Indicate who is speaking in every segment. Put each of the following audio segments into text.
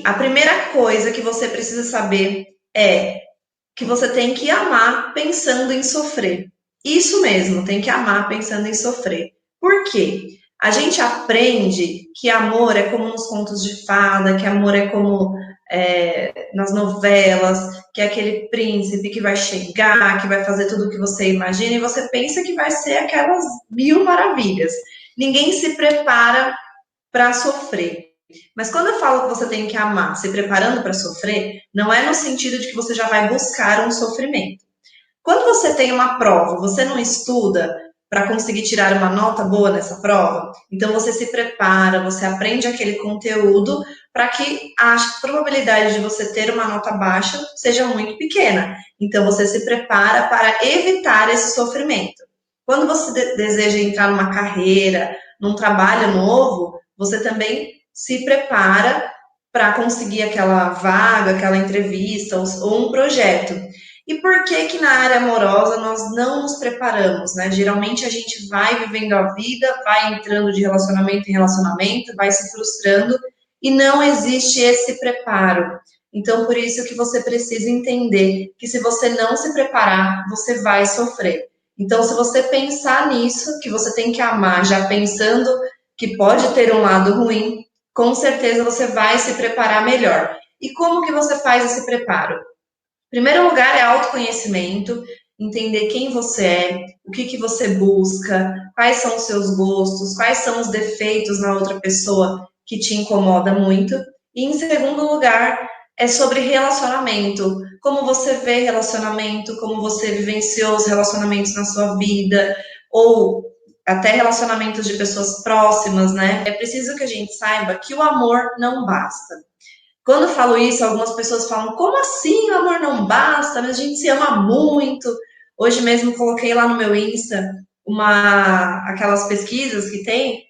Speaker 1: a primeira coisa que você precisa saber é que você tem que amar pensando em sofrer. Isso mesmo, tem que amar pensando em sofrer. Por quê? A gente aprende que amor é como nos contos de fada, que amor é como nas novelas, que é aquele príncipe que vai chegar, que vai fazer tudo o que você imagina, e você pensa que vai ser aquelas mil maravilhas. Ninguém se prepara para sofrer. Mas quando eu falo que você tem que amar se preparando para sofrer, não é no sentido de que você já vai buscar um sofrimento. Quando você tem uma prova, você não estuda para conseguir tirar uma nota boa nessa prova? Então você se prepara, você aprende aquele conteúdo para que a probabilidade de você ter uma nota baixa seja muito pequena. Então você se prepara para evitar esse sofrimento. Quando você deseja entrar numa carreira, num trabalho novo, você também se prepara para conseguir aquela vaga, aquela entrevista ou um projeto. E por que na área amorosa nós não nos preparamos, né? Geralmente a gente vai vivendo a vida, vai entrando de relacionamento em relacionamento, vai se frustrando e não existe esse preparo. Então, por isso que você precisa entender que se você não se preparar, você vai sofrer. Então, se você pensar nisso, que você tem que amar, já pensando que pode ter um lado ruim, com certeza você vai se preparar melhor. E como que você faz esse preparo? Primeiro lugar é autoconhecimento, entender quem você é, o que você busca, quais são os seus gostos, quais são os defeitos na outra pessoa que te incomoda muito. E em segundo lugar, é sobre relacionamento, como você vê relacionamento, como você vivenciou os relacionamentos na sua vida, ou até relacionamentos de pessoas próximas, né? É preciso que a gente saiba que o amor não basta. Quando eu falo isso, algumas pessoas falam, como assim o amor não basta? Mas a gente se ama muito. Hoje mesmo coloquei lá no meu Insta aquelas pesquisas que tem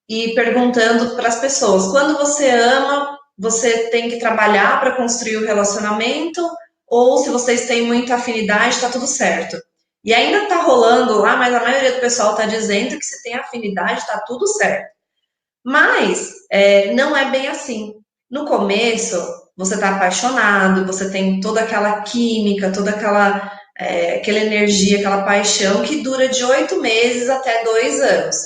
Speaker 1: e perguntando para as pessoas, quando você ama, você tem que trabalhar para construir o relacionamento ou se vocês têm muita afinidade, está tudo certo. E ainda está rolando lá, mas a maioria do pessoal está dizendo que se tem afinidade, está tudo certo. Mas não é bem assim. No começo, você está apaixonado, você tem toda aquela química, toda aquela energia, aquela paixão que dura de 8 meses até 2 anos.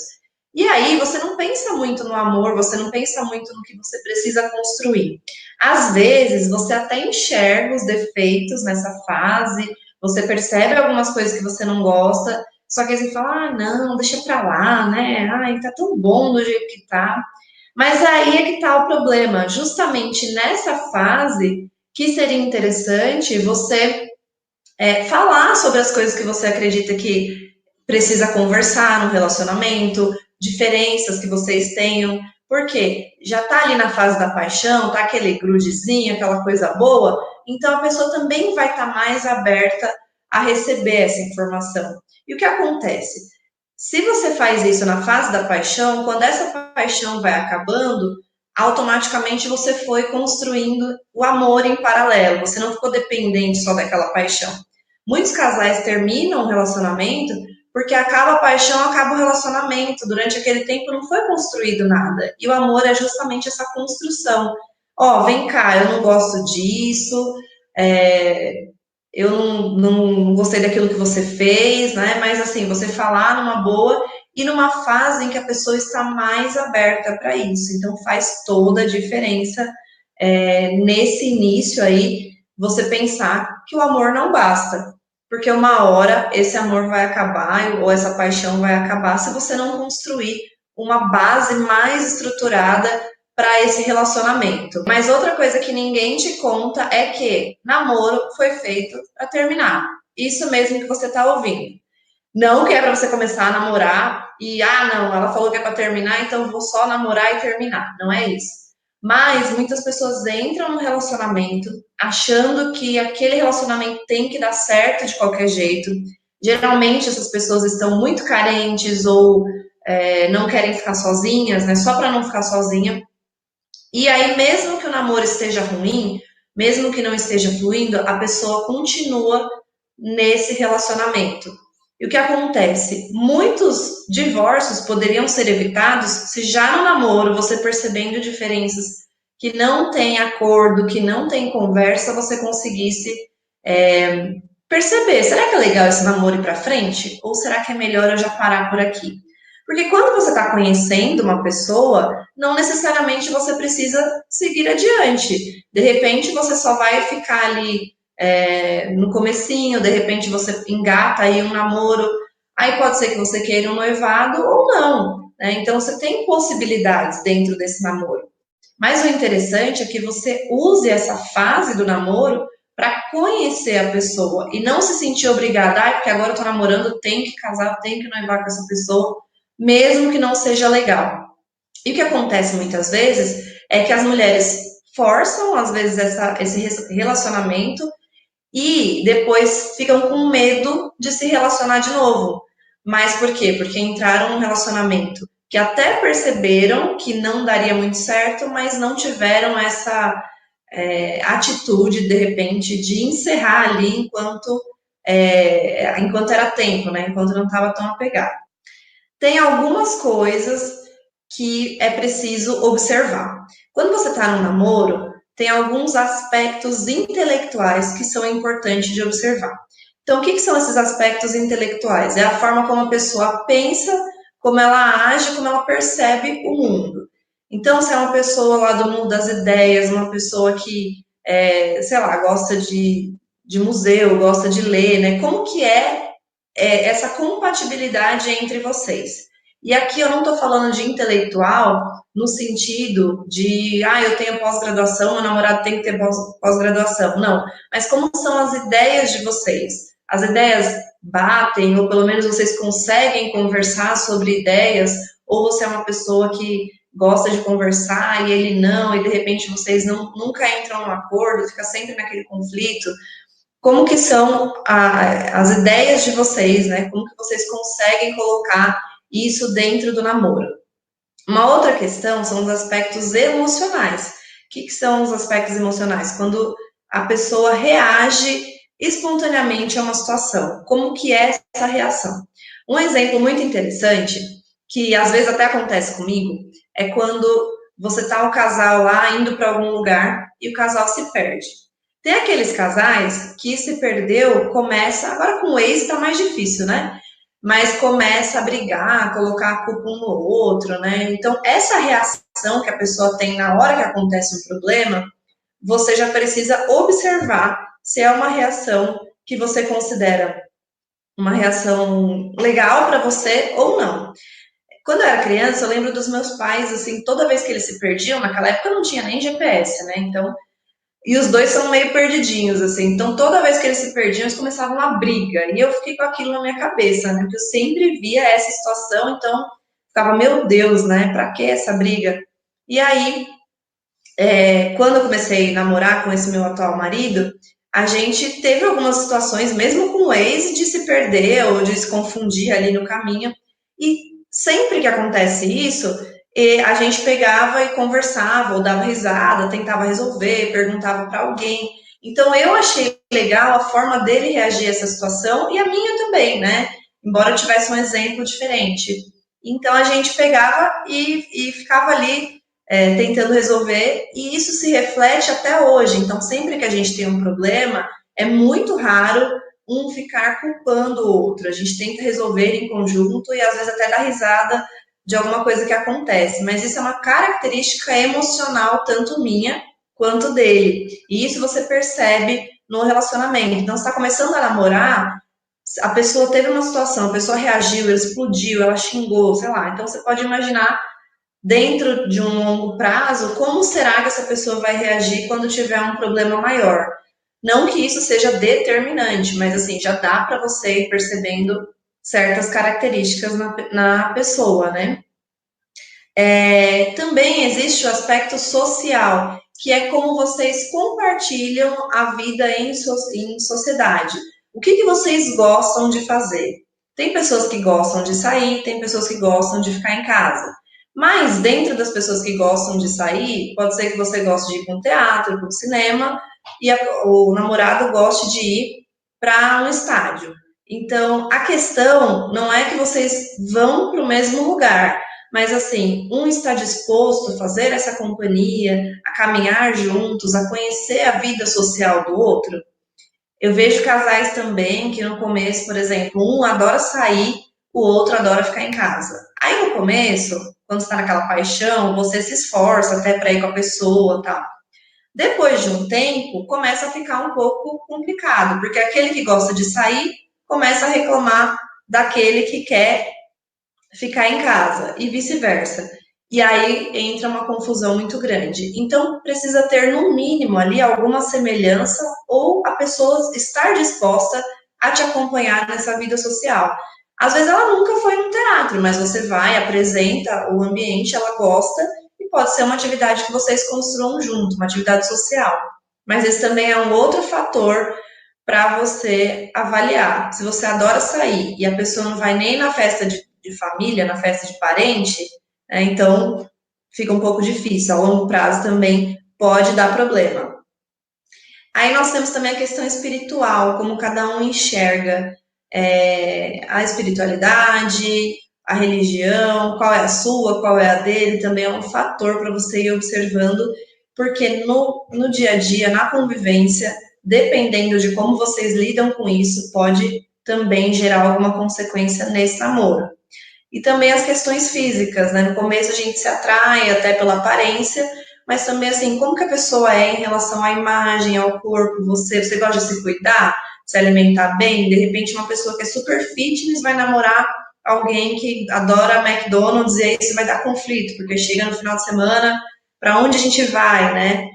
Speaker 1: E aí você não pensa muito no amor, você não pensa muito no que você precisa construir. Às vezes você até enxerga os defeitos nessa fase, você percebe algumas coisas que você não gosta, só que aí você fala, ah, não, deixa pra lá, né? Ai, tá tão bom do jeito que tá. Mas aí é que tá o problema. Justamente nessa fase que seria interessante você falar sobre as coisas que você acredita que precisa conversar no relacionamento, diferenças que vocês tenham, porque já tá ali na fase da paixão, tá aquele grudezinho, aquela coisa boa, então a pessoa também vai estar mais aberta a receber essa informação. E o que acontece? Se você faz isso na fase da paixão, quando essa paixão vai acabando, automaticamente você foi construindo o amor em paralelo, você não ficou dependente só daquela paixão. Muitos casais terminam o relacionamento porque acaba a paixão, acaba o relacionamento. Durante aquele tempo não foi construído nada. E o amor é justamente essa construção. Ó, vem cá, eu não gosto disso, eu não gostei daquilo que você fez, né? Mas assim, você falar numa boa e numa fase em que a pessoa está mais aberta para isso. Então faz toda a diferença nesse início aí, você pensar que o amor não basta. Porque uma hora esse amor vai acabar, ou essa paixão vai acabar, se você não construir uma base mais estruturada para esse relacionamento. Mas outra coisa que ninguém te conta é que namoro foi feito para terminar. Isso mesmo que você está ouvindo. Não que é para você começar a namorar e, não, ela falou que é para terminar, então eu vou só namorar e terminar. Não é isso. Mas muitas pessoas entram no relacionamento achando que aquele relacionamento tem que dar certo de qualquer jeito. Geralmente essas pessoas estão muito carentes ou não querem ficar sozinhas, né? Só para não ficar sozinha. E aí, mesmo que o namoro esteja ruim, mesmo que não esteja fluindo, a pessoa continua nesse relacionamento. E o que acontece? Muitos divórcios poderiam ser evitados se já no namoro, você percebendo diferenças que não tem acordo, que não tem conversa, você conseguisse perceber, será que é legal esse namoro ir para frente? Ou será que é melhor eu já parar por aqui? Porque quando você está conhecendo uma pessoa, não necessariamente você precisa seguir adiante. De repente, você só vai ficar ali no comecinho, de repente você engata aí um namoro, aí pode ser que você queira um noivado ou não, né? Então, você tem possibilidades dentro desse namoro. Mas o interessante é que você use essa fase do namoro para conhecer a pessoa e não se sentir obrigada, porque agora eu tô namorando, tenho que casar, tenho que noivar com essa pessoa, mesmo que não seja legal. E o que acontece muitas vezes é que as mulheres forçam, às vezes, esse relacionamento e depois ficam com medo de se relacionar de novo. Mas por quê? Porque entraram num relacionamento que até perceberam que não daria muito certo, mas não tiveram essa atitude, de repente, de encerrar ali enquanto era tempo, né? Enquanto não estava tão apegado. Tem algumas coisas que é preciso observar. Quando você está num namoro, tem alguns aspectos intelectuais que são importantes de observar. Então, o que são esses aspectos intelectuais? É a forma como a pessoa pensa, como ela age, como ela percebe o mundo. Então, se é uma pessoa lá do mundo das ideias, uma pessoa que, sei lá, gosta de museu, gosta de ler, né? Como que essa compatibilidade entre vocês? E aqui eu não estou falando de intelectual no sentido de, eu tenho pós-graduação, meu namorado tem que ter pós-graduação. Não, mas como são as ideias de vocês? As ideias batem, ou pelo menos vocês conseguem conversar sobre ideias, ou você é uma pessoa que gosta de conversar e ele não, e de repente vocês nunca entram num acordo, fica sempre naquele conflito. Como que são as ideias de vocês, né? Como que vocês conseguem colocar isso dentro do namoro? Uma outra questão são os aspectos emocionais. O que são os aspectos emocionais? Quando a pessoa reage espontaneamente a uma situação. Como que é essa reação? Um exemplo muito interessante, que às vezes até acontece comigo, é quando você tá o casal lá indo para algum lugar e o casal se perde. Tem aqueles casais que se perdeu, começa, agora com o ex tá mais difícil, né? Mas começa a brigar, a colocar a culpa um no outro, né? Então, essa reação que a pessoa tem na hora que acontece um problema, você já precisa observar se é uma reação que você considera uma reação legal para você ou não. Quando eu era criança, eu lembro dos meus pais, assim, toda vez que eles se perdiam, naquela época não tinha nem GPS, né? Então, e os dois são meio perdidinhos, assim. Então, toda vez que eles se perdiam, eles começavam uma briga. E eu fiquei com aquilo na minha cabeça, né? Porque eu sempre via essa situação, então ficava, meu Deus, né? Pra que essa briga? E aí, quando eu comecei a namorar com esse meu atual marido, a gente teve algumas situações, mesmo com o ex, de se perder ou de se confundir ali no caminho. E sempre que acontece isso, a gente pegava e conversava, ou dava risada, tentava resolver, perguntava para alguém. Então eu achei legal a forma dele reagir a essa situação e a minha também, né? Embora eu tivesse um exemplo diferente. Então a gente pegava e ficava ali tentando resolver, e isso se reflete até hoje. Então, sempre que a gente tem um problema, é muito raro um ficar culpando o outro. A gente tenta resolver em conjunto e às vezes até dar risada de alguma coisa que acontece. Mas isso é uma característica emocional, tanto minha quanto dele. E isso você percebe no relacionamento. Então, você está começando a namorar, a pessoa teve uma situação, a pessoa reagiu, ela explodiu, ela xingou, sei lá. Então, você pode imaginar dentro de um longo prazo, como será que essa pessoa vai reagir quando tiver um problema maior? Não que isso seja determinante, mas assim, já dá para você ir percebendo certas características na pessoa, né? Também existe o aspecto social, que é como vocês compartilham a vida em sociedade. O que vocês gostam de fazer? Tem pessoas que gostam de sair, tem pessoas que gostam de ficar em casa. Mas dentro das pessoas que gostam de sair, pode ser que você goste de ir para um teatro, para um cinema, e o namorado goste de ir para um estádio. Então, a questão não é que vocês vão para o mesmo lugar, mas assim, um está disposto a fazer essa companhia, a caminhar juntos, a conhecer a vida social do outro. Eu vejo casais também que no começo, por exemplo, um adora sair, o outro adora ficar em casa. Aí no começo, quando está naquela paixão, você se esforça até para ir com a pessoa, tal. Depois de um tempo, começa a ficar um pouco complicado, porque aquele que gosta de sair começa a reclamar daquele que quer ficar em casa e vice-versa. E aí entra uma confusão muito grande. Então, precisa ter, no mínimo, ali alguma semelhança ou a pessoa estar disposta a te acompanhar nessa vida social. Às vezes ela nunca foi num teatro, mas você vai, apresenta o ambiente, ela gosta, e pode ser uma atividade que vocês construam junto, uma atividade social. Mas esse também é um outro fator para você avaliar. Se você adora sair e a pessoa não vai nem na festa de família, na festa de parente, né, então fica um pouco difícil. A longo prazo também pode dar problema. Aí nós temos também a questão espiritual, como cada um enxerga a espiritualidade, a religião, qual é a sua, qual é a dele, também é um fator para você ir observando, porque no dia a dia, na convivência, dependendo de como vocês lidam com isso, pode também gerar alguma consequência nesse namoro. E também as questões físicas, né? No começo a gente se atrai até pela aparência, mas também assim, como que a pessoa é em relação à imagem, ao corpo, você gosta de se cuidar, se alimentar bem, de repente uma pessoa que é super fitness vai namorar alguém que adora McDonald's e aí isso vai dar conflito, porque chega no final de semana, para onde a gente vai, né?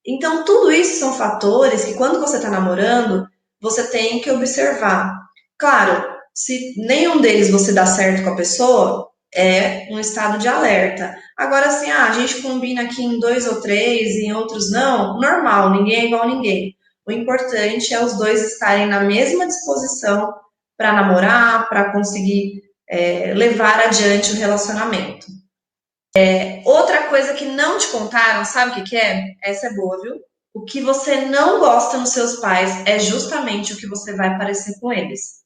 Speaker 1: Então, tudo isso são fatores que quando você está namorando, você tem que observar. Claro, se nenhum deles você dá certo com a pessoa, é um estado de alerta. Agora, assim, a gente combina aqui em 2 ou 3, em outros não, normal, ninguém é igual a ninguém. O importante é os dois estarem na mesma disposição para namorar, para conseguir levar adiante o relacionamento. Outra coisa que não te contaram, sabe o que que é? Essa é boa, viu? O que você não gosta nos seus pais é justamente o que você vai parecer com eles.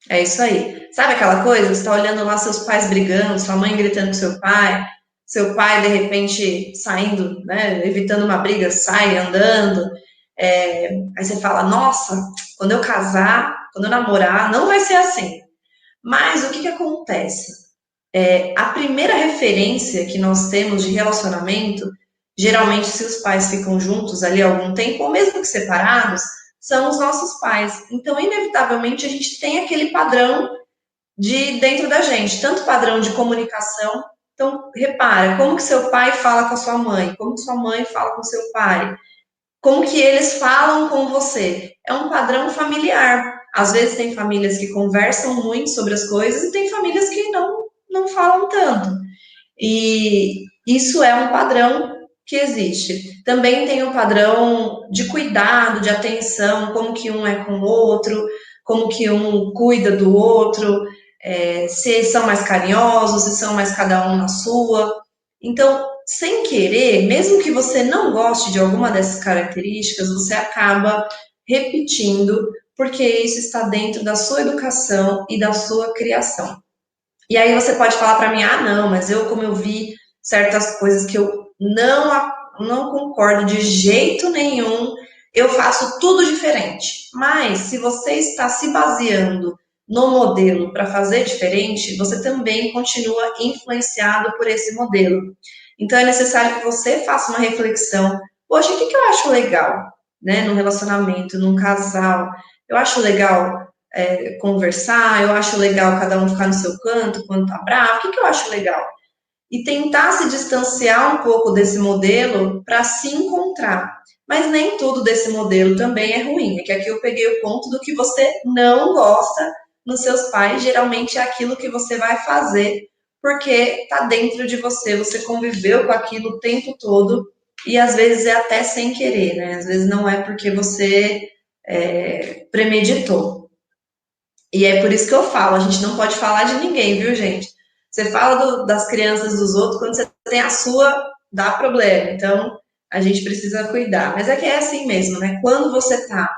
Speaker 1: É isso aí. Sabe aquela coisa? Você tá olhando lá seus pais brigando, sua mãe gritando com seu pai de repente saindo, né, evitando uma briga, sai andando. Aí você fala, nossa, quando eu casar, quando eu namorar, não vai ser assim. Mas o que que acontece? A primeira referência que nós temos de relacionamento, geralmente se os pais ficam juntos ali há algum tempo, ou mesmo que separados, são os nossos pais. Então, inevitavelmente, a gente tem aquele padrão de dentro da gente, tanto padrão de comunicação. Então, repara, como que seu pai fala com a sua mãe, como que sua mãe fala com seu pai, como que eles falam com você. É um padrão familiar. Às vezes tem famílias que conversam muito sobre as coisas e tem famílias que não falam tanto. E isso é um padrão que existe. Também tem um padrão de cuidado, de atenção, como que um é com o outro, como que um cuida do outro, se são mais carinhosos, se são mais cada um na sua. Então, sem querer, mesmo que você não goste de alguma dessas características, você acaba repetindo, porque isso está dentro da sua educação e da sua criação. E aí você pode falar para mim, ah, não, mas como eu vi certas coisas que eu não concordo de jeito nenhum, eu faço tudo diferente. Mas se você está se baseando no modelo para fazer diferente, você também continua influenciado por esse modelo. Então é necessário que você faça uma reflexão. Poxa, o que eu acho legal, né, num relacionamento, num casal? Eu acho legal conversar, eu acho legal cada um ficar no seu canto quando tá bravo, o que eu acho legal? E tentar se distanciar um pouco desse modelo para se encontrar. Mas nem tudo desse modelo também é ruim. É que aqui eu peguei o ponto do que você não gosta nos seus pais, geralmente é aquilo que você vai fazer, porque está dentro de você, você conviveu com aquilo o tempo todo, e às vezes é até sem querer, né? Às vezes não é porque você premeditou. E é por isso que eu falo, a gente não pode falar de ninguém, viu, gente? Você fala das crianças dos outros, quando você tem a sua, dá problema. Então, a gente precisa cuidar. Mas é que é assim mesmo, né? Quando você tá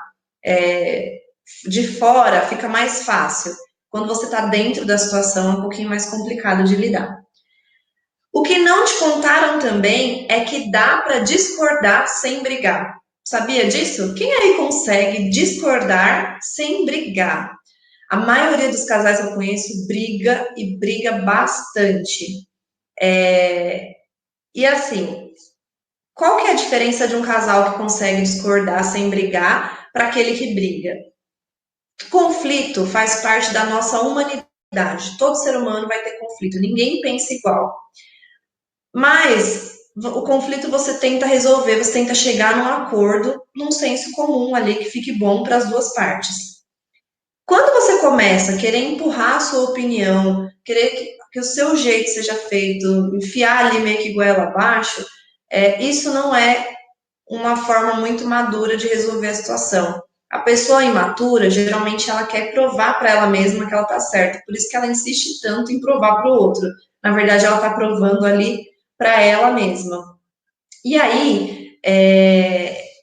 Speaker 1: de fora, fica mais fácil. Quando você tá dentro da situação, é um pouquinho mais complicado de lidar. O que não te contaram também é que dá para discordar sem brigar. Sabia disso? Quem aí consegue discordar sem brigar? A maioria dos casais que eu conheço briga e briga bastante. E assim, qual que é a diferença de um casal que consegue discordar sem brigar para aquele que briga? Conflito faz parte da nossa humanidade. Todo ser humano vai ter conflito, ninguém pensa igual. Mas o conflito você tenta resolver, você tenta chegar num acordo, num senso comum ali que fique bom para as duas partes. Quando você começa a querer empurrar a sua opinião, querer que o seu jeito seja feito, enfiar ali meio que goela abaixo, isso não é uma forma muito madura de resolver a situação. A pessoa imatura, geralmente, ela quer provar para ela mesma que ela está certa, por isso que ela insiste tanto em provar para o outro. Na verdade, ela está provando ali para ela mesma. E aí,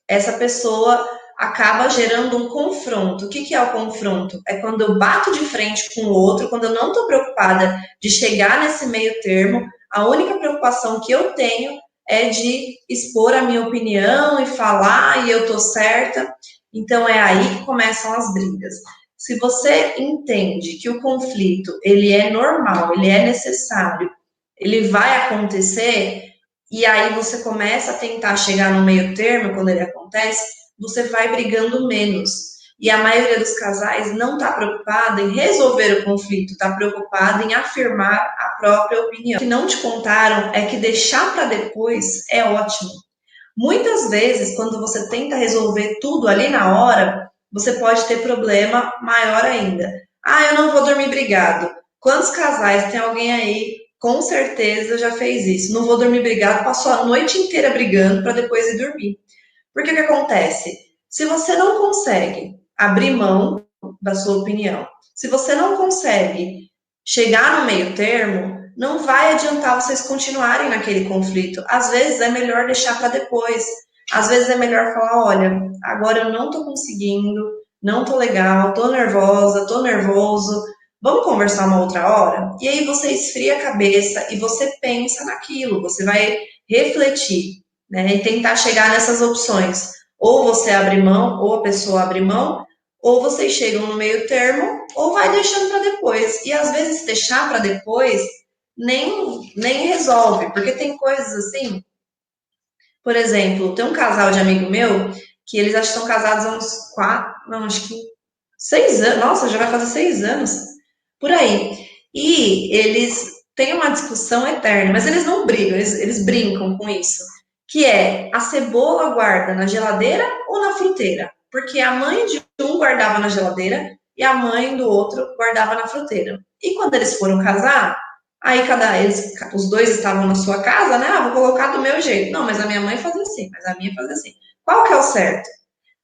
Speaker 1: essa pessoa acaba gerando um confronto. O que, que é o confronto? É quando eu bato de frente com o outro, quando eu não estou preocupada de chegar nesse meio termo, a única preocupação que eu tenho é de expor a minha opinião e falar e eu tô certa. Então é aí que começam as brigas. Se você entende que o conflito ele é normal, ele é necessário, ele vai acontecer, e aí você começa a tentar chegar no meio termo quando ele acontece, você vai brigando menos. E a maioria dos casais não está preocupada em resolver o conflito, está preocupada em afirmar a própria opinião. O que não te contaram é que deixar para depois é ótimo. Muitas vezes, quando você tenta resolver tudo ali na hora, você pode ter problema maior ainda. Ah, eu não vou dormir brigado. Quantos casais tem alguém aí, com certeza já fez isso? Não vou dormir brigado, passou a noite inteira brigando para depois ir dormir. Porque o que acontece? Se você não consegue abrir mão da sua opinião, se você não consegue chegar no meio termo, não vai adiantar vocês continuarem naquele conflito. Às vezes é melhor deixar para depois. Às vezes é melhor falar, olha, agora eu não estou conseguindo, não estou legal, estou nervosa, estou nervoso, vamos conversar uma outra hora? E aí você esfria a cabeça e você pensa naquilo, você vai refletir, né, e tentar chegar nessas opções. Ou você abre mão, ou a pessoa abre mão, ou vocês chegam no meio termo, ou vai deixando para depois. E às vezes deixar para depois nem resolve, porque tem coisas assim. Por exemplo, tem um casal de amigo meu que eles acho que estão casados há uns 4, não, acho que 6 anos. Nossa, já vai fazer 6 anos por aí. E eles têm uma discussão eterna, mas eles não brigam, eles brincam com isso. Que é a cebola guarda na geladeira ou na fruteira? Porque a mãe de um guardava na geladeira e a mãe do outro guardava na fruteira. E quando eles foram casar, aí os dois estavam na sua casa, né? Ah, vou colocar do meu jeito. Não, mas a minha mãe fazia assim, mas a minha fazia assim. Qual que é o certo?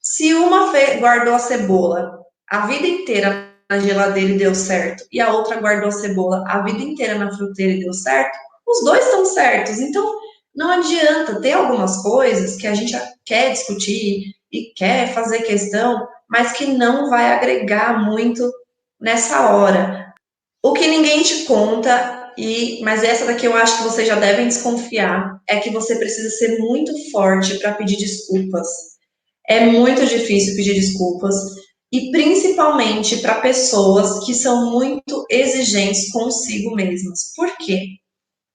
Speaker 1: Se uma guardou a cebola a vida inteira na geladeira e deu certo, e a outra guardou a cebola a vida inteira na fruteira e deu certo, os dois estão certos. Então, não adianta ter algumas coisas que a gente quer discutir e quer fazer questão, mas que não vai agregar muito nessa hora. O que ninguém te conta, mas essa daqui eu acho que vocês já devem desconfiar, é que você precisa ser muito forte para pedir desculpas. É muito difícil pedir desculpas, e principalmente para pessoas que são muito exigentes consigo mesmas. Por quê?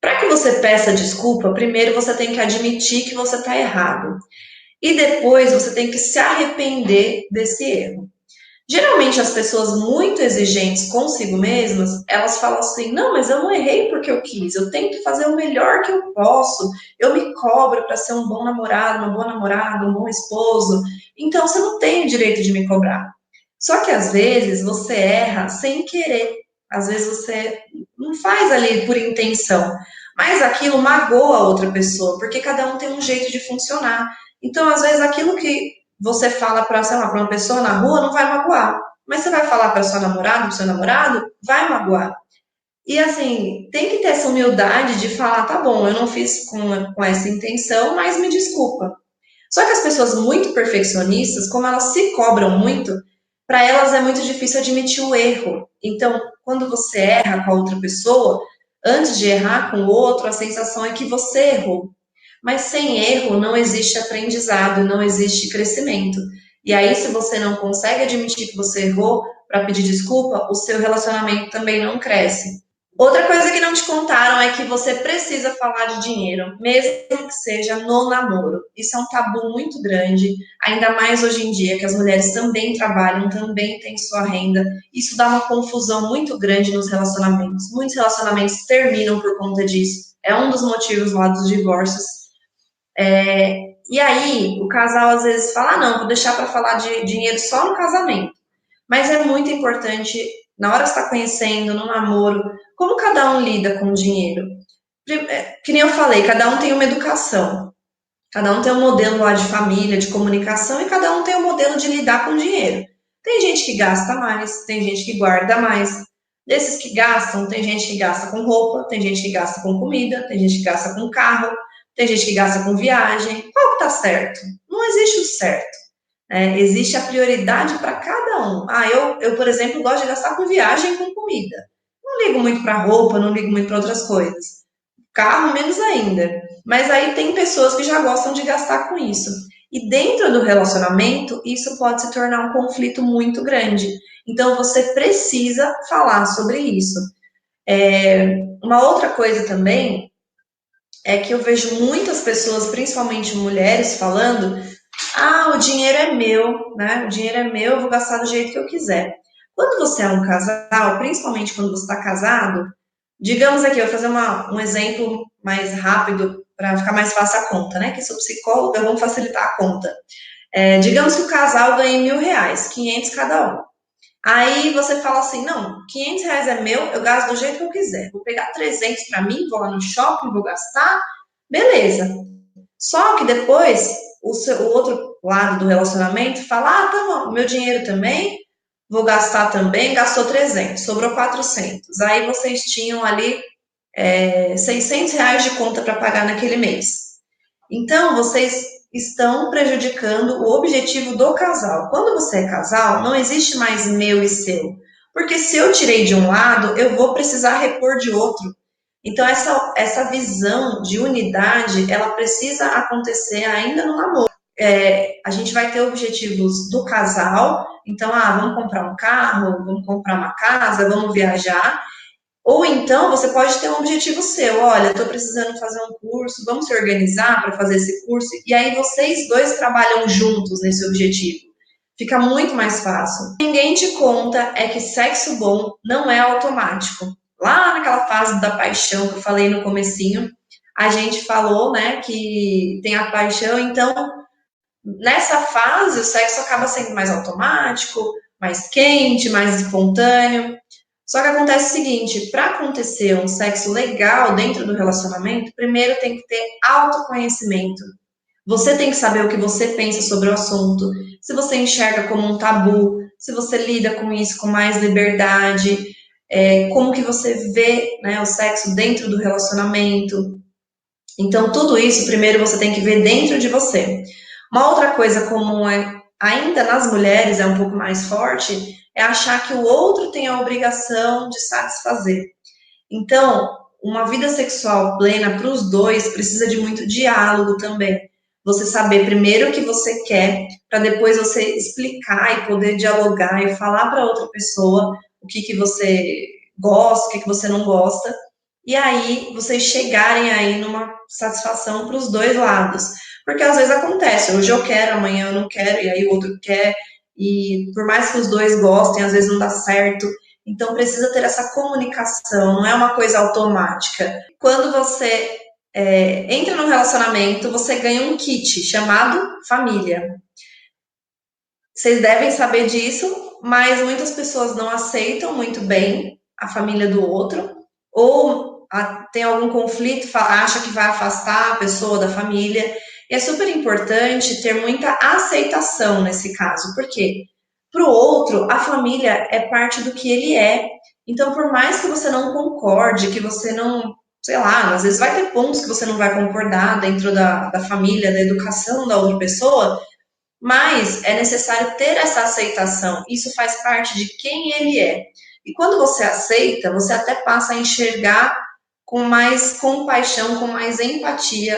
Speaker 1: Para que você peça desculpa, primeiro você tem que admitir que você está errado. E depois você tem que se arrepender desse erro. Geralmente as pessoas muito exigentes consigo mesmas, elas falam assim, não, mas eu não errei porque eu quis, eu tento fazer o melhor que eu posso, eu me cobro para ser um bom namorado, uma boa namorada, um bom esposo, então você não tem o direito de me cobrar. Só que às vezes você erra sem querer, às vezes você não faz ali por intenção, mas aquilo magoa a outra pessoa, porque cada um tem um jeito de funcionar. Então, às vezes, aquilo que você fala para, sei lá, para uma pessoa na rua não vai magoar, mas você vai falar para sua namorada, para seu namorado, vai magoar. E assim, tem que ter essa humildade de falar, tá bom, eu não fiz com essa intenção, mas me desculpa. Só que as pessoas muito perfeccionistas, como elas se cobram muito, para elas é muito difícil admitir o erro. Então, quando você erra com a outra pessoa, Antes de errar com o outro, a sensação é que você errou. Mas sem erro não existe aprendizado, não existe crescimento. E aí, se você não consegue admitir que você errou para pedir desculpa, o seu relacionamento também não cresce. Outra coisa que não te contaram é que você precisa falar de dinheiro, mesmo que seja no namoro. Isso é um tabu muito grande, ainda mais hoje em dia, que as mulheres também trabalham, também têm sua renda. Isso dá uma confusão muito grande nos relacionamentos. Muitos relacionamentos terminam por conta disso. É um dos motivos lá dos divórcios. E aí, o casal às vezes fala: ah, não, vou deixar para falar de dinheiro só no casamento. Mas é muito importante, na hora que está conhecendo, no namoro, como cada um lida com o dinheiro. Que nem eu falei, cada um tem uma educação, cada um tem um modelo lá de família, de comunicação, e cada um tem um modelo de lidar com o dinheiro. Tem gente que gasta mais, tem gente que guarda mais. Desses que gastam, tem gente que gasta com roupa, tem gente que gasta com comida, tem gente que gasta com carro, tem gente que gasta com viagem. Qual que tá certo? Não existe o certo. Existe a prioridade para cada um. Eu, por exemplo, gosto de gastar com viagem e com comida. Não ligo muito para roupa, não ligo muito para outras coisas. Carro, menos ainda. Mas aí tem pessoas que já gostam de gastar com isso. E dentro do relacionamento, isso pode se tornar um conflito muito grande. Então, você precisa falar sobre isso. Uma outra coisa também é que eu vejo muitas pessoas, principalmente mulheres, falando: ah, o dinheiro é meu, né? O dinheiro é meu, eu vou gastar do jeito que eu quiser. Quando você é um casal, principalmente quando você está casado, digamos aqui, eu vou fazer um exemplo mais rápido para ficar mais fácil a conta, né? Que sou psicóloga, vamos facilitar a conta. Digamos que o casal ganha R$ 1.000, 500 cada um. Aí você fala assim: não, R$ 500 é meu, eu gasto do jeito que eu quiser. Vou pegar 300 para mim, vou lá no shopping, vou gastar, beleza. Só que depois o outro lado do relacionamento fala: ah, tá bom, meu dinheiro também, vou gastar também, gastou 300, sobrou 400. Aí vocês tinham ali R$ 600 de conta para pagar naquele mês. Então, vocês estão prejudicando o objetivo do casal. Quando você é casal, não existe mais meu e seu. Porque se eu tirei de um lado, eu vou precisar repor de outro. Então, essa visão de unidade, ela precisa acontecer ainda no namoro. A gente vai ter objetivos do casal. Então, vamos comprar um carro, vamos comprar uma casa, vamos viajar. Ou então você pode ter um objetivo seu: olha, estou precisando fazer um curso, vamos se organizar para fazer esse curso, e aí vocês dois trabalham juntos nesse objetivo. Fica muito mais fácil. Ninguém te conta é que sexo bom não é automático. Lá naquela fase da paixão que eu falei no comecinho, a gente falou, né, que tem a paixão, então nessa fase o sexo acaba sendo mais automático, mais quente, mais espontâneo. Só que acontece o seguinte: para acontecer um sexo legal dentro do relacionamento, primeiro tem que ter autoconhecimento. Você tem que saber o que você pensa sobre o assunto, se você enxerga como um tabu, se você lida com isso com mais liberdade, como que você vê, né, o sexo dentro do relacionamento. Então, tudo isso primeiro você tem que ver dentro de você. Uma outra coisa comum ainda nas mulheres, é um pouco mais forte, é achar que o outro tem a obrigação de satisfazer. Então, uma vida sexual plena para os dois precisa de muito diálogo também. Você saber primeiro o que você quer, para depois você explicar e poder dialogar e falar para outra pessoa o que você gosta, o que você não gosta, e aí vocês chegarem aí numa satisfação para os dois lados. Porque às vezes acontece: hoje eu quero, amanhã eu não quero, e aí o outro quer, e por mais que os dois gostem, às vezes não dá certo. Então precisa ter essa comunicação, não é uma coisa automática. Quando você entra num relacionamento, você ganha um kit chamado família. Vocês devem saber disso, mas muitas pessoas não aceitam muito bem a família do outro, ou tem algum conflito, acha que vai afastar a pessoa da família. E é super importante ter muita aceitação nesse caso, porque para o outro, a família é parte do que ele é. Então, por mais que você não concorde, que você não, sei lá, às vezes vai ter pontos que você não vai concordar dentro da família, da educação da outra pessoa, mas é necessário ter essa aceitação. Isso faz parte de quem ele é. E quando você aceita, você até passa a enxergar com mais compaixão, com mais empatia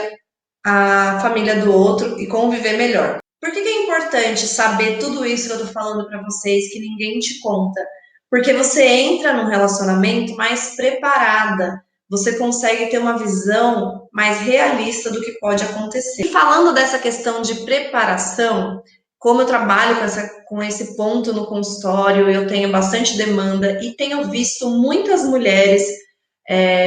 Speaker 1: a família do outro e conviver melhor. Por que é importante saber tudo isso que eu tô falando para vocês, que ninguém te conta? Porque você entra num relacionamento mais preparada, você consegue ter uma visão mais realista do que pode acontecer. E falando dessa questão de preparação, como eu trabalho com esse ponto no consultório, eu tenho bastante demanda e tenho visto muitas mulheres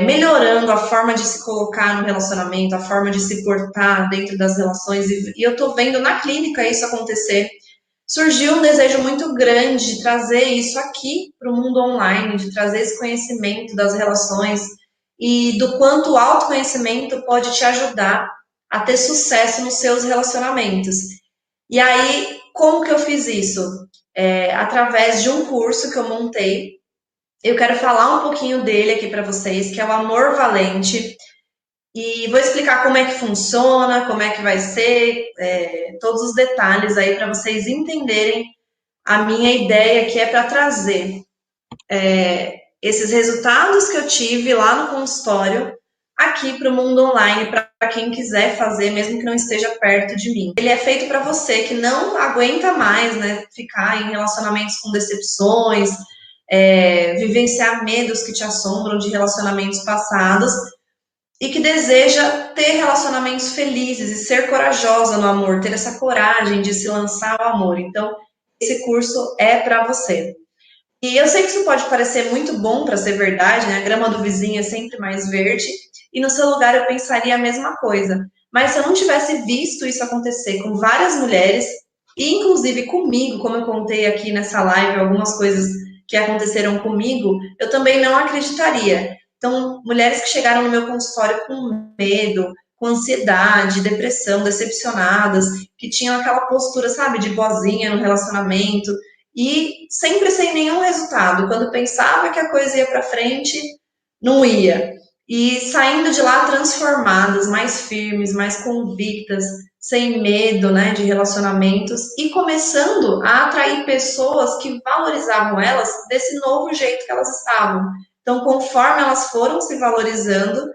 Speaker 1: melhorando a forma de se colocar no relacionamento, a forma de se portar dentro das relações, e eu tô vendo na clínica isso acontecer. Surgiu um desejo muito grande de trazer isso aqui para o mundo online, de trazer esse conhecimento das relações e do quanto o autoconhecimento pode te ajudar a ter sucesso nos seus relacionamentos. E aí, como que eu fiz isso? Através de um curso que eu montei. Eu quero falar um pouquinho dele aqui para vocês, que é o Amor Valente, e vou explicar como é que funciona, como é que vai ser, todos os detalhes aí para vocês entenderem a minha ideia, que é para trazer esses resultados que eu tive lá no consultório aqui para o mundo online, para quem quiser fazer, mesmo que não esteja perto de mim. Ele é feito para você que não aguenta mais, né, ficar em relacionamentos com decepções, vivenciar medos que te assombram de relacionamentos passados e que deseja ter relacionamentos felizes e ser corajosa no amor, ter essa coragem de se lançar ao amor. Então, esse curso é para você. E eu sei que isso pode parecer muito bom para ser verdade, né? A grama do vizinho é sempre mais verde, e no seu lugar eu pensaria a mesma coisa. Mas se eu não tivesse visto isso acontecer com várias mulheres, e inclusive comigo, como eu contei aqui nessa live, algumas coisas que aconteceram comigo, eu também não acreditaria. Então, mulheres que chegaram no meu consultório com medo, com ansiedade, depressão, decepcionadas, que tinham aquela postura, sabe, de boazinha no relacionamento, e sempre sem nenhum resultado. Quando pensava que a coisa ia para frente, não ia. E saindo de lá transformadas, mais firmes, mais convictas, sem medo, né, de relacionamentos e começando a atrair pessoas que valorizavam elas desse novo jeito que elas estavam. Então, conforme elas foram se valorizando,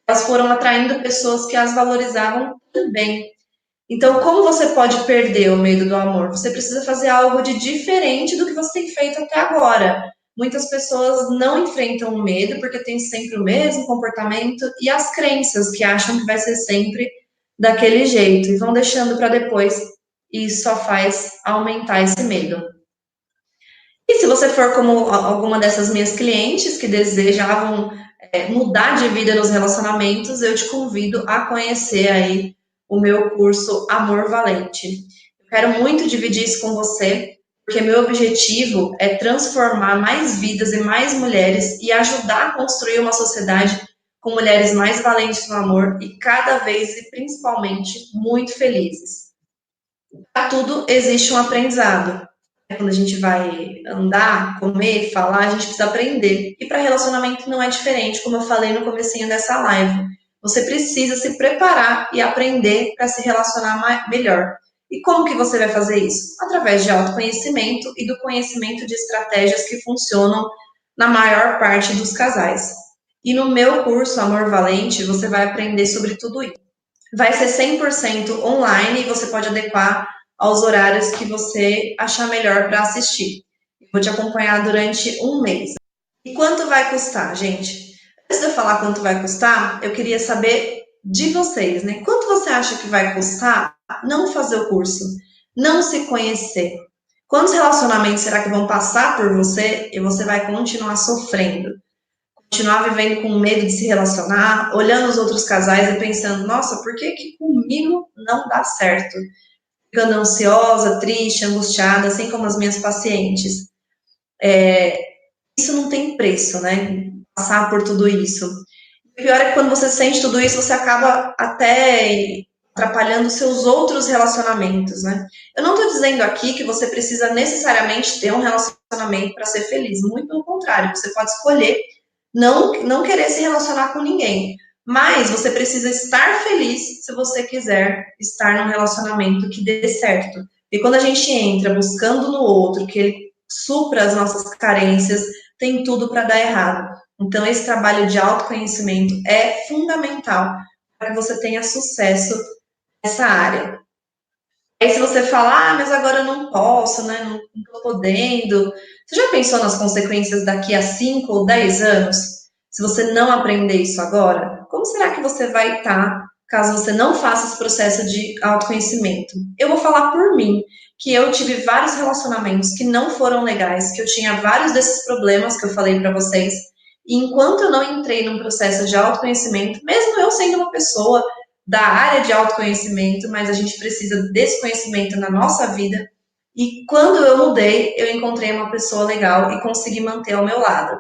Speaker 1: elas foram atraindo pessoas que as valorizavam também. Então, como você pode perder o medo do amor? Você precisa fazer algo de diferente do que você tem feito até agora. Muitas pessoas não enfrentam o medo porque tem sempre o mesmo comportamento e as crenças que acham que vai ser sempre daquele jeito e vão deixando para depois, e isso só faz aumentar esse medo. E se você for como alguma dessas minhas clientes que desejavam mudar de vida nos relacionamentos, eu te convido a conhecer aí o meu curso Amor Valente. Eu quero muito dividir isso com você, porque meu objetivo é transformar mais vidas e mais mulheres e ajudar a construir uma sociedade com mulheres mais valentes no amor e cada vez e principalmente muito felizes. Para tudo existe um aprendizado. Quando a gente vai andar, comer, falar, a gente precisa aprender. E para relacionamento não é diferente, como eu falei no comecinho dessa live. Você precisa se preparar e aprender para se relacionar melhor. E como que você vai fazer isso? Através de autoconhecimento e do conhecimento de estratégias que funcionam na maior parte dos casais. E no meu curso Amor Valente, você vai aprender sobre tudo isso. Vai ser 100% online e você pode adequar aos horários que você achar melhor para assistir. Eu vou te acompanhar durante um mês. E quanto vai custar, gente? Antes de eu falar quanto vai custar, eu queria saber de vocês, né? Quanto você acha que vai custar não fazer o curso? Não se conhecer? Quantos relacionamentos será que vão passar por você e você vai continuar sofrendo? Continuar vivendo com medo de se relacionar, olhando os outros casais e pensando, nossa, por que comigo não dá certo? Ficando ansiosa, triste, angustiada, assim como as minhas pacientes. Isso não tem preço, né? Passar por tudo isso. O pior é que quando você sente tudo isso, você acaba até atrapalhando seus outros relacionamentos, né? Eu não estou dizendo aqui que você precisa necessariamente ter um relacionamento para ser feliz. Muito pelo contrário, você pode escolher não querer se relacionar com ninguém. Mas você precisa estar feliz se você quiser estar num relacionamento que dê certo. E quando a gente entra buscando no outro que ele supra as nossas carências, tem tudo para dar errado. Então, esse trabalho de autoconhecimento é fundamental para que você tenha sucesso nessa área. Aí, se você falar, mas agora eu não posso, né? Não estou podendo. Você já pensou nas consequências daqui a 5 ou 10 anos? Se você não aprender isso agora, como será que você vai estar caso você não faça esse processo de autoconhecimento? Eu vou falar por mim, que eu tive vários relacionamentos que não foram legais, que eu tinha vários desses problemas que eu falei para vocês. E enquanto eu não entrei num processo de autoconhecimento, mesmo eu sendo uma pessoa da área de autoconhecimento, mas a gente precisa desse conhecimento na nossa vida. E quando eu mudei, eu encontrei uma pessoa legal e consegui manter ao meu lado.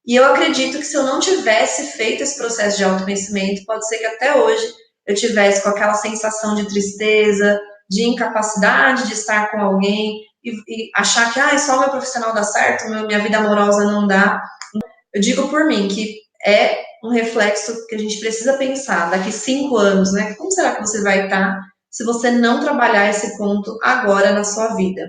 Speaker 1: E eu acredito que se eu não tivesse feito esse processo de autoconhecimento, pode ser que até hoje eu tivesse com aquela sensação de tristeza, de incapacidade de estar com alguém e achar que só o meu profissional dá certo, minha vida amorosa não dá. Eu digo por mim que é um reflexo que a gente precisa pensar daqui 5 anos, né? Como será que você vai estar se você não trabalhar esse ponto agora na sua vida?